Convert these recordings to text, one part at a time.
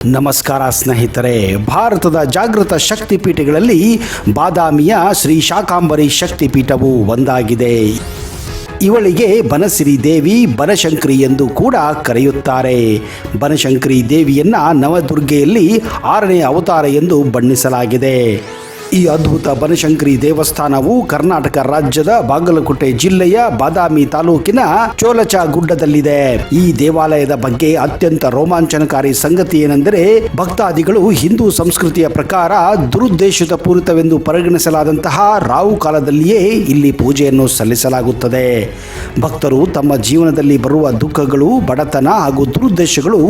ನಮಸ್ಕಾರ ಸ್ನೇಹಿತರೆ. ಭಾರತದ ಜಾಗೃತ ಶಕ್ತಿಪೀಠಗಳಲ್ಲಿ ಬಾದಾಮಿಯ ಶ್ರೀ ಶಾಕಾಂಬರಿ ಶಕ್ತಿಪೀಠವು ಒಂದಾಗಿದೆ. ಇವಳಿಗೆ ಬನಸಿರಿ ದೇವಿ, ಬನಶಂಕರಿ ಎಂದು ಕೂಡ ಕರೆಯುತ್ತಾರೆ. ಬನಶಂಕರಿ ದೇವಿಯನ್ನ ನವದುರ್ಗೆಯಲ್ಲಿ 6ನೇ ಅವತಾರ ಎಂದು ಬಣ್ಣಿಸಲಾಗಿದೆ. ಈ ಅದ್ಭುತ ಬನಶಂಕರಿ ದೇವಸ್ಥಾನವು ಕರ್ನಾಟಕ ರಾಜ್ಯದ ಬಾಗಲಕೋಟೆ ಜಿಲ್ಲೆಯ ಬಾದಾಮಿ ತಾಲೂಕಿನ ಚೋಲಚ ಗುಡ್ಡದಲ್ಲಿದೆ. ಈ ದೇವಾಲಯದ ಬಗ್ಗೆ ಅತ್ಯಂತ ರೋಮಾಂಚನಕಾರಿ ಸಂಗತಿ ಏನೆಂದರೆ, ಭಕ್ತಾದಿಗಳು ಹಿಂದೂ ಸಂಸ್ಕೃತಿಯ ಪ್ರಕಾರ ದುರುದ್ದೇಶದ ಪೂರಿತವೆಂದು ಪರಿಗಣಿಸಲಾದಂತಹ ರಾಹು ಕಾಲದಲ್ಲಿಯೇ ಇಲ್ಲಿ ಪೂಜೆಯನ್ನು ಸಲ್ಲಿಸಲಾಗುತ್ತದೆ. ಭಕ್ತರು ತಮ್ಮ ಜೀವನದಲ್ಲಿ ಬರುವ ದುಃಖಗಳು, ಬಡತನ ಹಾಗೂ ದುರುದ್ದೇಶಗಳು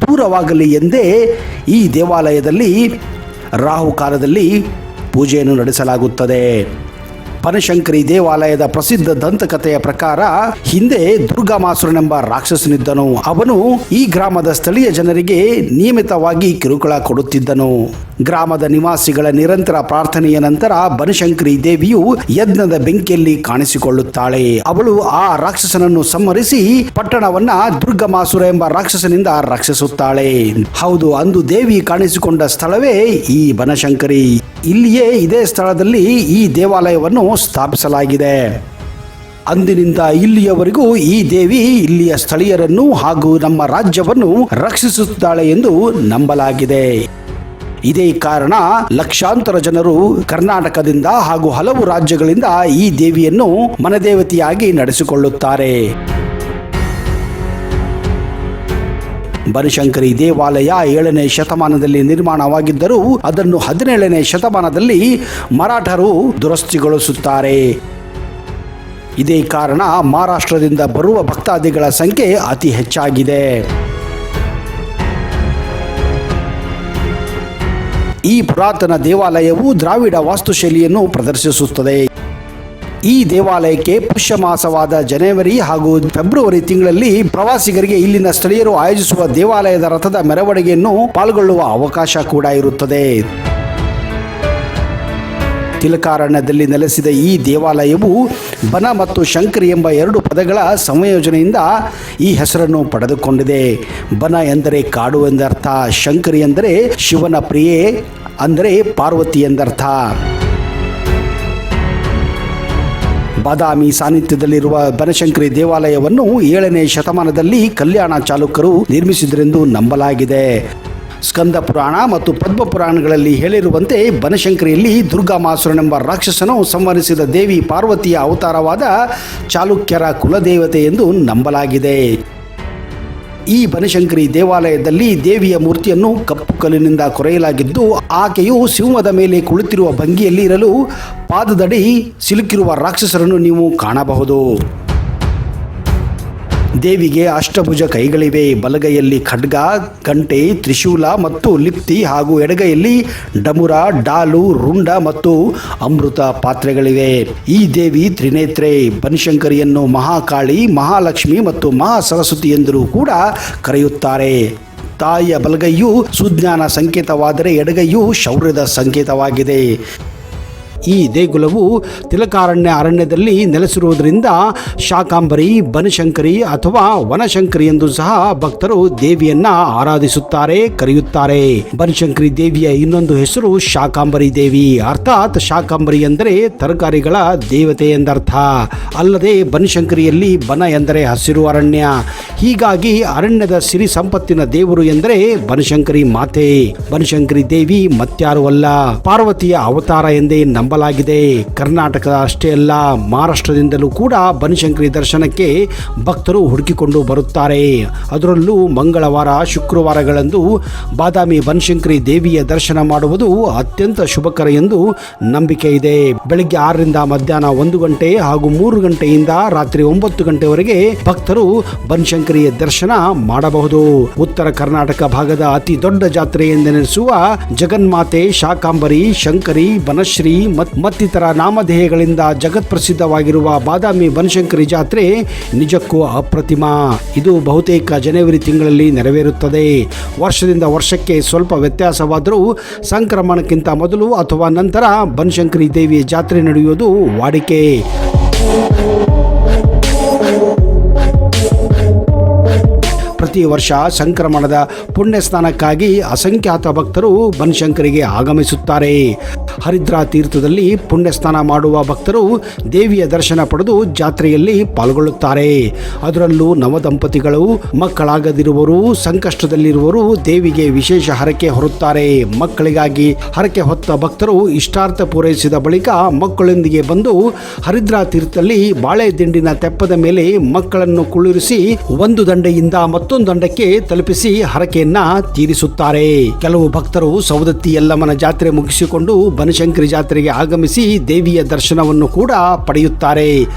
ದೂರವಾಗಲಿ ಎಂದೇ ಈ ದೇವಾಲಯದಲ್ಲಿ ರಾಹು ಕಾಲದಲ್ಲಿ ಪೂಜೆಯನ್ನು ನಡೆಸಲಾಗುತ್ತದೆ. ಬನಶಂಕರಿ ದೇವಾಲಯದ ಪ್ರಸಿದ್ಧ ದಂತಕಥೆಯ ಪ್ರಕಾರ ಹಿಂದೆ ದುರ್ಗಾಮಾಸುರನೆಂಬ ರಾಕ್ಷಸನಿದ್ದನು. ಅವನು ಈ ಗ್ರಾಮದ ಸ್ಥಳೀಯ ಜನರಿಗೆ ನಿಯಮಿತವಾಗಿ ಕಿರುಕುಳ ಕೊಡುತ್ತಿದ್ದನು. ಗ್ರಾಮದ ನಿವಾಸಿಗಳ ನಿರಂತರ ಪ್ರಾರ್ಥನೆಯ ನಂತರ ಬನಶಂಕರಿ ದೇವಿಯು ಯಜ್ಞದ ಬೆಂಕಿಯಲ್ಲಿ ಕಾಣಿಸಿಕೊಳ್ಳುತ್ತಾಳೆ. ಅವಳು ಆ ರಾಕ್ಷಸನನ್ನು ಸಂಹರಿಸಿ ಪಟ್ಟಣವನ್ನ ದುರ್ಗಮಾಸುರ ಎಂಬ ರಾಕ್ಷಸನಿಂದ ರಕ್ಷಿಸುತ್ತಾಳೆ. ಹೌದು, ಅಂದು ದೇವಿ ಕಾಣಿಸಿಕೊಂಡ ಸ್ಥಳವೇ ಈ ಬನಶಂಕರಿ. ಇಲ್ಲಿಯೇ ಇದೇ ಸ್ಥಳದಲ್ಲಿ ಈ ದೇವಾಲಯವನ್ನು ಸ್ಥಾಪಿಸಲಾಗಿದೆ. ಅಂದಿನಿಂದ ಇಲ್ಲಿಯವರೆಗೂ ಈ ದೇವಿ ಇಲ್ಲಿಯ ಸ್ಥಳೀಯರನ್ನು ಹಾಗೂ ನಮ್ಮ ರಾಜ್ಯವನ್ನು ರಕ್ಷಿಸುತ್ತಾಳೆ ಎಂದು ನಂಬಲಾಗಿದೆ. ಇದೇ ಕಾರಣ ಲಕ್ಷಾಂತರ ಜನರು ಕರ್ನಾಟಕದಿಂದ ಹಾಗೂ ಹಲವು ರಾಜ್ಯಗಳಿಂದ ಈ ದೇವಿಯನ್ನು ಮನೆದೇವತೆಯಾಗಿ ನಡೆಸಿಕೊಳ್ಳುತ್ತಾರೆ. ಬನಶಂಕರಿ ದೇವಾಲಯ 7ನೇ ಶತಮಾನದಲ್ಲಿ ನಿರ್ಮಾಣವಾಗಿದ್ದರೂ ಅದನ್ನು 17ನೇ ಶತಮಾನದಲ್ಲಿ ಮರಾಠರು ದುರಸ್ತಿಗೊಳಿಸುತ್ತಾರೆ. ಇದೇ ಕಾರಣ ಮಹಾರಾಷ್ಟ್ರದಿಂದ ಬರುವ ಭಕ್ತಾದಿಗಳ ಸಂಖ್ಯೆ ಅತಿ ಹೆಚ್ಚಾಗಿದೆ. ಈ ಪುರಾತನ ದೇವಾಲಯವು ದ್ರಾವಿಡ ವಾಸ್ತುಶೈಲಿಯನ್ನು ಪ್ರದರ್ಶಿಸುತ್ತದೆ. ಈ ದೇವಾಲಯಕ್ಕೆ ಪುಷ್ಯ ಮಾಸವಾದ ಜನವರಿ ಹಾಗೂ ಫೆಬ್ರವರಿ ತಿಂಗಳಲ್ಲಿ ಪ್ರವಾಸಿಗರಿಗೆ ಇಲ್ಲಿನ ಸ್ಥಳೀಯರು ಆಯೋಜಿಸುವ ದೇವಾಲಯದ ರಥದ ಮೆರವಣಿಗೆಯನ್ನು ಪಾಲ್ಗೊಳ್ಳುವ ಅವಕಾಶ ಕೂಡ ಇರುತ್ತದೆ. ತಿಲಕಾರಣ್ಯದಲ್ಲಿ ನೆಲೆಸಿದ ಈ ದೇವಾಲಯವು ಬನ ಮತ್ತು ಶಂಕರಿ ಎಂಬ 2 ಪದಗಳ ಸಂಯೋಜನೆಯಿಂದ ಈ ಹೆಸರನ್ನು ಪಡೆದುಕೊಂಡಿದೆ. ಬನ ಎಂದರೆ ಕಾಡು ಎಂದರ್ಥ, ಶಂಕರಿ ಎಂದರೆ ಶಿವನ ಪ್ರಿಯೆ ಅಂದರೆ ಪಾರ್ವತಿ ಎಂದರ್ಥ. ಬಾದಾಮಿ ಸಾನ್ನಿಧ್ಯದಲ್ಲಿರುವ ಬನಶಂಕರಿ ದೇವಾಲಯವನ್ನು 7ನೇ ಶತಮಾನದಲ್ಲಿ ಕಲ್ಯಾಣ ಚಾಲುಕ್ಯರು ನಿರ್ಮಿಸಿದರೆಂದು ನಂಬಲಾಗಿದೆ. ಸ್ಕಂದ ಪುರಾಣ ಮತ್ತು ಪದ್ಮ ಪುರಾಣಗಳಲ್ಲಿ ಹೇಳಿರುವಂತೆ ಬನಶಂಕರಿಯಲ್ಲಿ ದುರ್ಗಾಮಾಸುರನೆಂಬ ರಾಕ್ಷಸನು ಸಂಹರಿಸಿದ ದೇವಿ ಪಾರ್ವತಿಯ ಅವತಾರವಾದ ಚಾಲುಕ್ಯರ ಕುಲದೇವತೆ ಎಂದು ನಂಬಲಾಗಿದೆ. ಈ ಬನಶಂಕರಿ ದೇವಾಲಯದಲ್ಲಿ ದೇವಿಯ ಮೂರ್ತಿಯನ್ನು ಕಪ್ಪು ಕಲ್ಲಿನಿಂದ ಕೊರೆಯಲಾಗಿದ್ದು, ಆಕೆಯು ಸಿಂಹದ ಮೇಲೆ ಕುಳಿತಿರುವ ಭಂಗಿಯಲ್ಲಿ ಇರಲು ಪಾದದಡಿ ಸಿಲುಕಿರುವ ರಾಕ್ಷಸರನ್ನು ನೀವು ಕಾಣಬಹುದು. ದೇವಿಗೆ ಅಷ್ಟಭುಜ ಕೈಗಳಿವೆ. ಬಲಗೈಯಲ್ಲಿ ಖಡ್ಗ, ಗಂಟೆ, ತ್ರಿಶೂಲ ಮತ್ತು ಲಿಪ್ತಿ ಹಾಗೂ ಎಡಗೈಯಲ್ಲಿ ಡಮುರ, ಡಾಲು, ರುಂಡ ಮತ್ತು ಅಮೃತ ಪಾತ್ರೆಗಳಿವೆ. ಈ ದೇವಿ ತ್ರಿನೇತ್ರೆ. ಬನಶಂಕರಿಯನ್ನು ಮಹಾಕಾಳಿ, ಮಹಾಲಕ್ಷ್ಮಿ ಮತ್ತು ಮಹಾಸರಸ್ವತಿ ಎಂದರೂ ಕೂಡ ಕರೆಯುತ್ತಾರೆ. ತಾಯಿಯ ಬಲಗೈಯು ಸುಜ್ಞಾನ ಸಂಕೇತವಾದರೆ ಎಡಗೈಯು ಶೌರ್ಯದ ಸಂಕೇತವಾಗಿದೆ. ಈ ದೇಗುಲವು ತಿಲಕಾರಣ್ಯ ಅರಣ್ಯದಲ್ಲಿ ನೆಲೆಸಿರುವುದರಿಂದ ಶಾಕಾಂಬರಿ, ಬನಶಂಕರಿ ಅಥವಾ ವನಶಂಕರಿ ಎಂದು ಸಹ ಭಕ್ತರು ದೇವಿಯನ್ನ ಆರಾಧಿಸುತ್ತಾರೆ, ಕರೆಯುತ್ತಾರೆ. ಬನಶಂಕರಿ ದೇವಿಯ ಇನ್ನೊಂದು ಹೆಸರು ಶಾಕಾಂಬರಿ ದೇವಿ, ಅರ್ಥಾತ್ ಶಾಕಾಂಬರಿ ಎಂದರೆ ತರಕಾರಿಗಳ ದೇವತೆ ಎಂದರ್ಥ. ಅಲ್ಲದೆ ಬನಶಂಕರಿಯಲ್ಲಿ ಬನ ಎಂದರೆ ಹಸಿರು ಅರಣ್ಯ. ಹೀಗಾಗಿ ಅರಣ್ಯದ ಸಿರಿ ಸಂಪತ್ತಿನ ದೇವರು ಎಂದರೆ ಬನಶಂಕರಿ ಮಾತೆ. ಬನಶಂಕರಿ ದೇವಿ ಮತ್ಯಾರು ಅಲ್ಲ, ಪಾರ್ವತಿಯ ಅವತಾರ ಎಂದೇ ನಂಬಲಾಗಿದೆ. ಕರ್ನಾಟಕ ಅಷ್ಟೇ ಅಲ್ಲ, ಮಹಾರಾಷ್ಟ್ರದಿಂದಲೂ ಕೂಡ ಬನಶಂಕರಿ ದರ್ಶನಕ್ಕೆ ಭಕ್ತರು ಹುಡುಕಿಕೊಂಡು ಬರುತ್ತಾರೆ. ಅದರಲ್ಲೂ ಮಂಗಳವಾರ, ಶುಕ್ರವಾರಗಳಂದು ಬಾದಾಮಿ ಬನಶಂಕರಿ ದೇವಿಯ ದರ್ಶನ ಮಾಡುವುದು ಅತ್ಯಂತ ಶುಭಕರ ಎಂದು ನಂಬಿಕೆ ಇದೆ. ಬೆಳಿಗ್ಗೆ 6ರಿಂದ ಮಧ್ಯಾಹ್ನ 1 ಗಂಟೆ ಹಾಗೂ 3 ಗಂಟೆಯಿಂದ ರಾತ್ರಿ 9 ಗಂಟೆವರೆಗೆ ಭಕ್ತರು ಬನಶಂಕರಿಯ ದರ್ಶನ ಮಾಡಬಹುದು. ಉತ್ತರ ಕರ್ನಾಟಕ ಭಾಗದ ಅತಿ ದೊಡ್ಡ ಜಾತ್ರೆ ಎಂದೆನಿಸುವ ಜಗನ್ಮಾತೆ ಶಾಕಾಂಬರಿ, ಶಂಕರಿ, ಬನಶ್ರೀ ಮತ್ತಿತರ ನಾಮಧೇಯಗಳಿಂದ ಜಗತ್ ಪ್ರಸಿದ್ಧವಾಗಿರುವ ಬಾದಾಮಿ ಬನಶಂಕರಿ ಜಾತ್ರೆ ನಿಜಕ್ಕೂ ಅಪ್ರತಿಮ. ಇದು ಬಹುತೇಕ ಜನವರಿ ತಿಂಗಳಲ್ಲಿ ನೆರವೇರುತ್ತದೆ. ವರ್ಷದಿಂದ ವರ್ಷಕ್ಕೆ ಸ್ವಲ್ಪ ವ್ಯತ್ಯಾಸವಾದರೂ ಸಂಕ್ರಮಣಕ್ಕಿಂತ ಮೊದಲು ಅಥವಾ ನಂತರ ಬನಶಂಕರಿ ದೇವಿಯ ಜಾತ್ರೆ ನಡೆಯುವುದು ವಾಡಿಕೆ. ಪ್ರತಿ ವರ್ಷ ಸಂಕ್ರಮಣದ ಪುಣ್ಯ ಸ್ನಾನಕ್ಕಾಗಿ ಅಸಂಖ್ಯಾತ ಭಕ್ತರು ಬನಶಂಕರಿಗೆ ಆಗಮಿಸುತ್ತಾರೆ. ಹರಿದ್ರಾ ತೀರ್ಥದಲ್ಲಿ ಪುಣ್ಯ ಸ್ನಾನ ಮಾಡುವ ಭಕ್ತರು ದೇವಿಯ ದರ್ಶನ ಪಡೆದು ಜಾತ್ರೆಯಲ್ಲಿ ಪಾಲ್ಗೊಳ್ಳುತ್ತಾರೆ. ಅದರಲ್ಲೂ ನವದಂಪತಿಗಳು, ಮಕ್ಕಳಾಗದಿರುವವರು, ಸಂಕಷ್ಟದಲ್ಲಿರುವವರು ದೇವಿಗೆ ವಿಶೇಷ ಹರಕೆ ಹೊರುತ್ತಾರೆ. ಮಕ್ಕಳಿಗಾಗಿ ಹರಕೆ ಹೊತ್ತ ಭಕ್ತರು ಇಷ್ಟಾರ್ಥ ಪೂರೈಸಿದ ಬಳಿಕ ಮಕ್ಕಳೊಂದಿಗೆ ಬಂದು ಹರಿದ್ರಾ ತೀರ್ಥದಲ್ಲಿ ಬಾಳೆ ದಿಂಡಿನ ತೆಪ್ಪದ ಮೇಲೆ ಮಕ್ಕಳನ್ನು ಕುಳ್ಳಿರಿಸಿ ಒಂದು ದಂಡೆಯಿಂದ ಮತ್ತೊಂದು ದಂಡಕ್ಕೆ ತಲುಪಿಸಿ ಹರಕೆಯನ್ನ ತೀರಿಸುತ್ತಾರೆ. ಕೆಲವು ಭಕ್ತರು ಸವದತ್ತಿ ಯಲ್ಲಮ್ಮನ ಜಾತ್ರೆ ಮುಗಿಸಿಕೊಂಡು ಬನಶಂಕರಿ ಜಾತ್ರೆಗೆ ಆಗಮಿಸಿ ದೇವಿಯ ದರ್ಶನವನ್ನು ಕೂಡ ಪಡೆಯುತ್ತಾರೆ.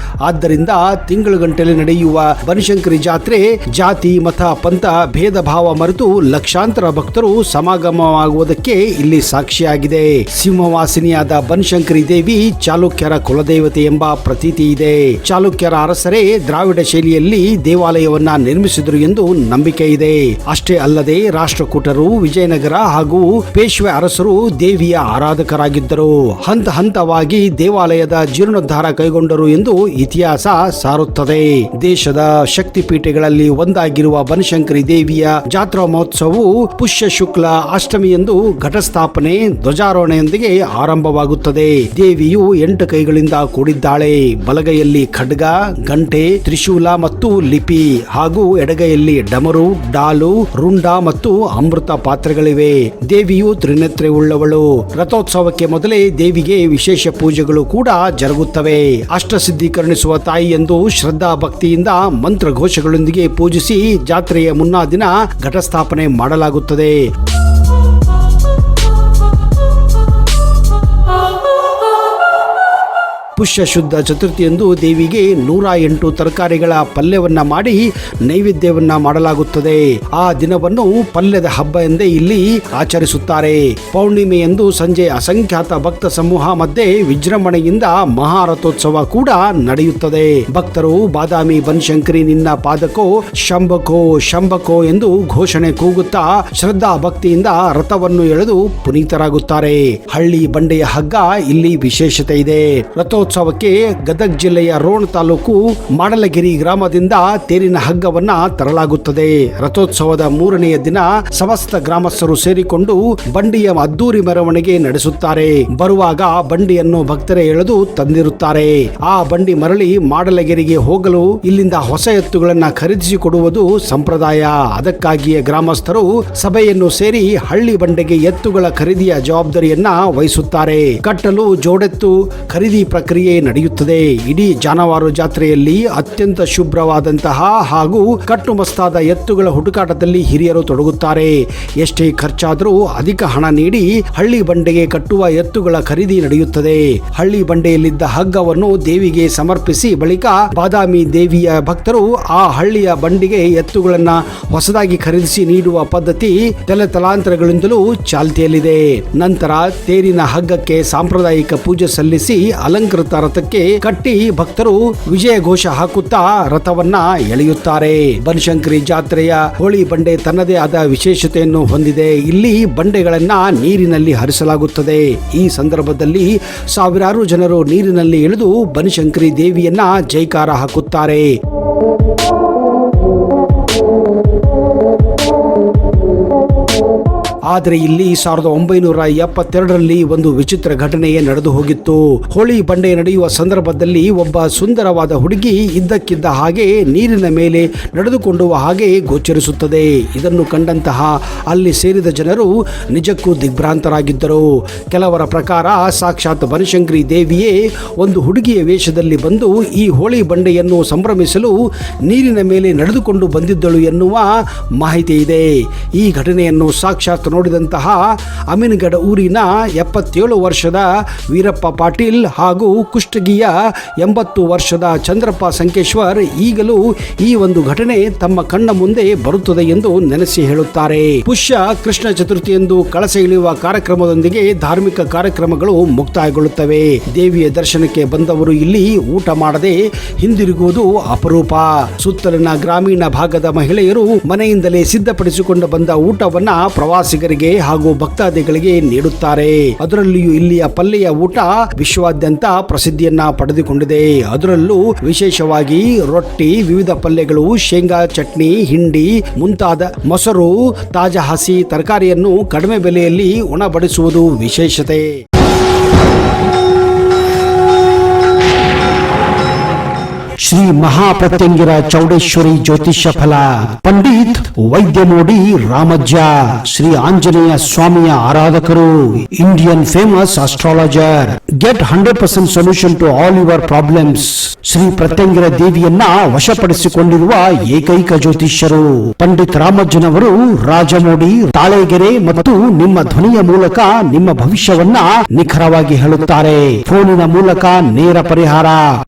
ಆದ್ದರಿಂದ ತಿಂಗಳುಗಟ್ಟಲೆ ನಡೆಯುವ ಬನಶಂಕರಿ ಜಾತ್ರೆ ಜಾತಿ, ಮತ, ಪಂಥ ಭೇದ ಭಾವ ಮರೆತು ಲಕ್ಷಾಂತರ ಭಕ್ತರು ಸಮಾಗಮವಾಗುವುದಕ್ಕೆ ಇಲ್ಲಿ ಸಾಕ್ಷಿಯಾಗಿದೆ. ಸಿಂಹವಾಸಿನಿಯಾದ ಬನಶಂಕರಿ ದೇವಿ ಚಾಲುಕ್ಯರ ಕುಲದೇವತೆ ಎಂಬ ಪ್ರತೀತಿ ಇದೆ. ಚಾಲುಕ್ಯರ ಅರಸರೇ ದ್ರಾವಿಡ ಶೈಲಿಯಲ್ಲಿ ದೇವಾಲಯವನ್ನ ನಿರ್ಮಿಸಿದರು ಎಂದು ನಂಬಿಕೆ ಇದೆ. ಅಷ್ಟೇ ಅಲ್ಲದೆ ರಾಷ್ಟ್ರಕೂಟರು, ವಿಜಯನಗರ ಹಾಗೂ ಪೇಶ್ವೆ ಅರಸರು ದೇವಿಯ ಆರಾಧಕರಾಗಿದ್ದರು. ಹಂತ ಹಂತವಾಗಿ ದೇವಾಲಯದ ಜೀರ್ಣೋದ್ಧಾರ ಕೈಗೊಂಡರು ಎಂದು ಇತಿಹಾಸ ಸಾರುತ್ತದೆ. ದೇಶದ ಶಕ್ತಿಪೀಠಗಳಲ್ಲಿ ಒಂದಾಗಿರುವ ಬನಶಂಕರಿ ದೇವಿಯ ಜಾತ್ರಾ ಮಹೋತ್ಸವವು ಪುಷ್ಯ ಶುಕ್ಲ ಅಷ್ಟಮಿಯಂದು ಘಟಸ್ಥಾಪನೆ, ಧ್ವಜಾರೋಹಣೆಯೊಂದಿಗೆ ಆರಂಭವಾಗುತ್ತದೆ. ದೇವಿಯು 8 ಕೈಗಳಿಂದ ಕೂಡಿದ್ದಾಳೆ. ಬಲಗೈಯಲ್ಲಿ ಖಡ್ಗ, ಗಂಟೆ, ತ್ರಿಶೂಲ ಮತ್ತು ಲಿಪಿ ಹಾಗೂ ಎಡಗೈಯಲ್ಲಿ ಡಮರು, ಡಾಲು, ರುಂಡ ಮತ್ತು ಅಮೃತ ಪಾತ್ರೆಗಳಿವೆ. ದೇವಿಯು ತ್ರಿನೇತ್ರೆ ಉಳ್ಳವಳು. ರಥೋತ್ಸವಕ್ಕೆ ಮೊದಲೇ ದೇವಿಗೆ ವಿಶೇಷ ಪೂಜೆಗಳು ಕೂಡ ಜರುಗುತ್ತವೆ. ಅಷ್ಟಸಿದ್ಧಿ ಕರುಣಿಸುವ ತಾಯಿ ಎಂದು ಶ್ರದ್ಧಾ ಭಕ್ತಿಯಿಂದ ಮಂತ್ರ ಘೋಷಗಳೊಂದಿಗೆ ಪೂಜಿಸಿ ಜಾತ್ರೆಯ ಮುನ್ನಾ ದಿನ ಘಟಸ್ಥಾಪನೆ ಮಾಡಲಾಗುತ್ತದೆ. ಪುಷ್ಯ ಶುದ್ಧ ಚತುರ್ಥಿಯಂದು ದೇವಿಗೆ 108 ತರಕಾರಿಗಳ ಪಲ್ಯವನ್ನ ಮಾಡಿ ನೈವೇದ್ಯವನ್ನ ಮಾಡಲಾಗುತ್ತದೆ. ಆ ದಿನವನ್ನು ಪಲ್ಯದ ಹಬ್ಬ ಎಂದೇ ಇಲ್ಲಿ ಆಚರಿಸುತ್ತಾರೆ. ಪೌರ್ಣಿಮೆಯಂದು ಸಂಜೆ ಅಸಂಖ್ಯಾತ ಭಕ್ತ ಸಮೂಹ ಮಧ್ಯೆ ವಿಜೃಂಭಣೆಯಿಂದ ಮಹಾರಥೋತ್ಸವ ಕೂಡ ನಡೆಯುತ್ತದೆ. ಭಕ್ತರು ಬಾದಾಮಿ ಬನಶಂಕರಿ ನಿನ್ನ ಪಾದಕೋ ಶಂಭಕೋ ಶಂಭಕೋ ಎಂದು ಘೋಷಣೆ ಕೂಗುತ್ತಾ ಶ್ರದ್ಧಾ ಭಕ್ತಿಯಿಂದ ರಥವನ್ನು ಎಳೆದು ಪುನೀತರಾಗುತ್ತಾರೆ. ಹಳ್ಳಿ ಬಂಡೆಯ ಹಗ್ಗ ಇಲ್ಲಿ ವಿಶೇಷತೆ ಇದೆ. ರಥೋತ್ಸವಕ್ಕೆ ಗದಗ ಜಿಲ್ಲೆಯ ರೋಣ ತಾಲೂಕು ಮಾಡಲಗಿರಿ ಗ್ರಾಮದಿಂದ ತೇರಿನ ಹಗ್ಗವನ್ನ ತರಲಾಗುತ್ತದೆ. ರಥೋತ್ಸವದ 3ನೆಯ ದಿನ ಸಮಸ್ತ ಗ್ರಾಮಸ್ಥರು ಸೇರಿಕೊಂಡು ಬಂಡಿಯ ಅದ್ದೂರಿ ಮೆರವಣಿಗೆ ನಡೆಸುತ್ತಾರೆ. ಬರುವಾಗ ಬಂಡಿಯನ್ನು ಭಕ್ತರೇ ಎಳೆದು ತಂದಿರುತ್ತಾರೆ. ಆ ಬಂಡಿ ಮರಳಿ ಮಾಡಲಗಿರಿಗೆ ಹೋಗಲು ಇಲ್ಲಿಂದ ಹೊಸ ಎತ್ತುಗಳನ್ನ ಖರೀದಿಸಿಕೊಡುವುದು ಸಂಪ್ರದಾಯ. ಅದಕ್ಕಾಗಿಯೇ ಗ್ರಾಮಸ್ಥರು ಸಭೆಯನ್ನು ಸೇರಿ ಹಳ್ಳಿ ಬಂಡೆಗೆ ಎತ್ತುಗಳ ಖರೀದಿಯ ಜವಾಬ್ದಾರಿಯನ್ನ ವಹಿಸುತ್ತಾರೆ. ಕಟ್ಟಲು ಜೋಡೆತ್ತು ಖರೀದಿ ಪ್ರಕ್ರಿಯೆ ನಡೆಯುತ್ತದೆ. ಇಡೀ ಜಾನುವಾರು ಜಾತ್ರೆಯಲ್ಲಿ ಅತ್ಯಂತ ಶುಭ್ರವಾದಂತಹ ಹಾಗೂ ಕಟ್ಟುಮಸ್ತಾದ ಎತ್ತುಗಳ ಹುಡುಕಾಟದಲ್ಲಿ ಹಿರಿಯರು ತೊಡಗುತ್ತಾರೆ. ಎಷ್ಟೇ ಖರ್ಚಾದರೂ ಅಧಿಕ ಹಣ ನೀಡಿ ಹಳ್ಳಿ ಬಂಡೆಗೆ ಕಟ್ಟುವ ಎತ್ತುಗಳ ಖರೀದಿ ನಡೆಯುತ್ತದೆ. ಹಳ್ಳಿ ಬಂಡೆಯಲ್ಲಿದ್ದ ಹಗ್ಗವನ್ನು ದೇವಿಗೆ ಸಮರ್ಪಿಸಿ ಬಳಿಕ ಬಾದಾಮಿ ದೇವಿಯ ಭಕ್ತರು ಆ ಹಳ್ಳಿಯ ಬಂಡಿಗೆ ಎತ್ತುಗಳನ್ನ ಹೊಸದಾಗಿ ಖರೀದಿಸಿ ನೀಡುವ ಪದ್ಧತಿ ತಲೆತಲಾಂತರಗಳಿಂದಲೂ ಚಾಲ್ತಿಯಲ್ಲಿದೆ. ನಂತರ ತೇರಿನ ಹಗ್ಗಕ್ಕೆ ಸಾಂಪ್ರದಾಯಿಕ ಪೂಜೆ ಸಲ್ಲಿಸಿ ಅಲಂಕೃತ ರಥಕ್ಕೆ ಕಟ್ಟಿ ಭಕ್ತರು ವಿಜಯ ಘೋಷ ಹಾಕುತ್ತಾ ರಥವನ್ನ ಎಳೆಯುತ್ತಾರೆ. ಬನಶಂಕರಿ ಜಾತ್ರೆಯ ಹೋಳಿ ಬಂಡೆ ತನ್ನದೇ ಆದ ವಿಶೇಷತೆಯನ್ನು ಹೊಂದಿದೆ. ಇಲ್ಲಿ ಬಂಡೆಗಳನ್ನ ನೀರಿನಲ್ಲಿ ಹರಿಸಲಾಗುತ್ತದೆ. ಈ ಸಂದರ್ಭದಲ್ಲಿ ಸಾವಿರಾರು ಜನರು ನೀರಿನಲ್ಲಿ ಇಳಿದು ಬನಶಂಕರಿ ದೇವಿಯನ್ನ ಜೈಕಾರ ಹಾಕುತ್ತಾರೆ. ಆದರೆ ಇಲ್ಲಿ 1972ರಲ್ಲಿ ಒಂದು ವಿಚಿತ್ರ ಘಟನೆಯೇ ನಡೆದು ಹೋಗಿತ್ತು. ಹೋಳಿ ಬಂಡೆ ನಡೆಯುವ ಸಂದರ್ಭದಲ್ಲಿ ಒಬ್ಬ ಸುಂದರವಾದ ಹುಡುಗಿ ಇದ್ದಕ್ಕಿದ್ದ ಹಾಗೆ ನೀರಿನ ಮೇಲೆ ನಡೆದುಕೊಂಡು ಹಾಗೆ ಗೋಚರಿಸುತ್ತದೆ. ಇದನ್ನು ಕಂಡಂತಹ ಅಲ್ಲಿ ಸೇರಿದ ಜನರು ನಿಜಕ್ಕೂ ದಿಗ್ಭ್ರಾಂತರಾಗಿದ್ದರು. ಕೆಲವರ ಪ್ರಕಾರ ಸಾಕ್ಷಾತ್ ಬನಶಂಕರಿ ದೇವಿಯೇ ಒಂದು ಹುಡುಗಿಯ ವೇಷದಲ್ಲಿ ಬಂದು ಈ ಹೋಳಿ ಬಂಡೆಯನ್ನು ಸಂಭ್ರಮಿಸಲು ನೀರಿನ ಮೇಲೆ ನಡೆದುಕೊಂಡು ಬಂದಿದ್ದಳು ಎನ್ನುವ ಮಾಹಿತಿ ಇದೆ. ಈ ಘಟನೆಯನ್ನು ಸಾಕ್ಷಾತ್ ನೋಡಿದಂತಹ ಅಮೀನ್ಗಢ ಊರಿನ 77 ವರ್ಷದ ವೀರಪ್ಪ ಪಾಟೀಲ್ ಹಾಗೂ ಕುಷ್ಟಗಿಯ 80 ವರ್ಷದ ಚಂದ್ರಪ್ಪ ಸಂಕೇಶ್ವರ್ ಈಗಲೂ ಈ ಒಂದು ಘಟನೆ ತಮ್ಮ ಕಣ್ಣ ಮುಂದೆ ಬರುತ್ತದೆ ಎಂದು ನೆನೆಸಿ ಹೇಳುತ್ತಾರೆ. ಪುಷ್ಯ ಕೃಷ್ಣ ಚತುರ್ಥಿಯಂದು ಕಳಸ ಇಳಿಯುವ ಕಾರ್ಯಕ್ರಮದೊಂದಿಗೆ ಧಾರ್ಮಿಕ ಕಾರ್ಯಕ್ರಮಗಳು ಮುಕ್ತಾಯಗೊಳ್ಳುತ್ತವೆ. ದೇವಿಯ ದರ್ಶನಕ್ಕೆ ಬಂದವರು ಇಲ್ಲಿ ಊಟ ಮಾಡದೆ ಹಿಂದಿರುಗುವುದು ಅಪರೂಪ. ಸುತ್ತಲಿನ ಗ್ರಾಮೀಣ ಭಾಗದ ಮಹಿಳೆಯರು ಮನೆಯಿಂದಲೇ ಸಿದ್ಧಪಡಿಸಿಕೊಂಡು ಬಂದ ಊಟವನ್ನ ಪ್ರವಾಸಿಗರಿಗೆ ವೀಕ್ಷಕರಿಗೆ ಹಾಗೂ ಭಕ್ತಾದಿಗಳಿಗೆ ನೀಡುತ್ತಾರೆ. ಅದರಲ್ಲಿಯೂ ಇಲ್ಲಿಯ ಪಲ್ಲೆಯ ಊಟ ವಿಶ್ವಾದ್ಯಂತ ಪ್ರಸಿದ್ಧಿಯನ್ನ ಪಡೆದುಕೊಂಡಿದೆ. ಅದರಲ್ಲೂ ವಿಶೇಷವಾಗಿ ರೊಟ್ಟಿ, ವಿವಿಧ ಪಲ್ಯಗಳು, ಶೇಂಗಾ ಚಟ್ನಿ, ಹಿಂಡಿ ಮುಂತಾದ ಮೊಸರು, ತಾಜಾ ಹಸಿ ತರಕಾರಿಯನ್ನು ಕಡಿಮೆ ಬೆಲೆಯಲ್ಲಿ ಉಣಬಡಿಸುವುದು ವಿಶೇಷತೆ. ಶ್ರೀ ಮಹಾಪ್ರತ್ಯಂಗಿರ ಚೌಡೇಶ್ವರಿ ಜ್ಯೋತಿಷ್ಯ ಫಲ, ಪಂಡಿತ್ ವೈದ್ಯಮೋಡಿ ರಾಮಜ್ಜ, ಶ್ರೀ ಆಂಜನೇಯ ಸ್ವಾಮಿಯ ಆರಾಧಕರು, Indian famous astrologer. Get 100% solution to all your problems. Shri Pratyangira ದೇವಿಯನ್ನ ವಶಪಡಿಸಿಕೊಂಡಿರುವ ಏಕೈಕ ಜ್ಯೋತಿಷ್ಯರು ಪಂಡಿತ್ ರಾಮಜ್ಜನವರು. ರಾಜಮೋಡಿ, ತಾಳೆಗೆರೆ ಮತ್ತು ನಿಮ್ಮ ಧ್ವನಿಯ ಮೂಲಕ ನಿಮ್ಮ ಭವಿಷ್ಯವನ್ನ ನಿಖರವಾಗಿ ಹೇಳುತ್ತಾರೆ. ಫೋನಿನ ಮೂಲಕ ನೇರ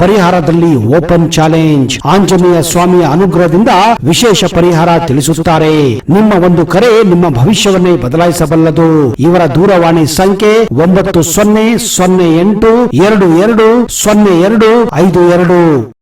ಪರಿಹಾರದಲ್ಲಿ ಓಪನ್ ಚಾಲೆಂಜ್. ಆಂಜನೇಯ ಸ್ವಾಮಿಯ ಅನುಗ್ರಹದಿಂದ ವಿಶೇಷ ಪರಿಹಾರ ತಿಳಿಸುತ್ತಾರೆ. ನಿಮ್ಮ ಒಂದು ಕರೆ ನಿಮ್ಮ ಭವಿಷ್ಯವನ್ನೇ ಬದಲಾಯಿಸಬಲ್ಲದು. ಇವರ ದೂರವಾಣಿ ಸಂಖ್ಯೆ 9008220252.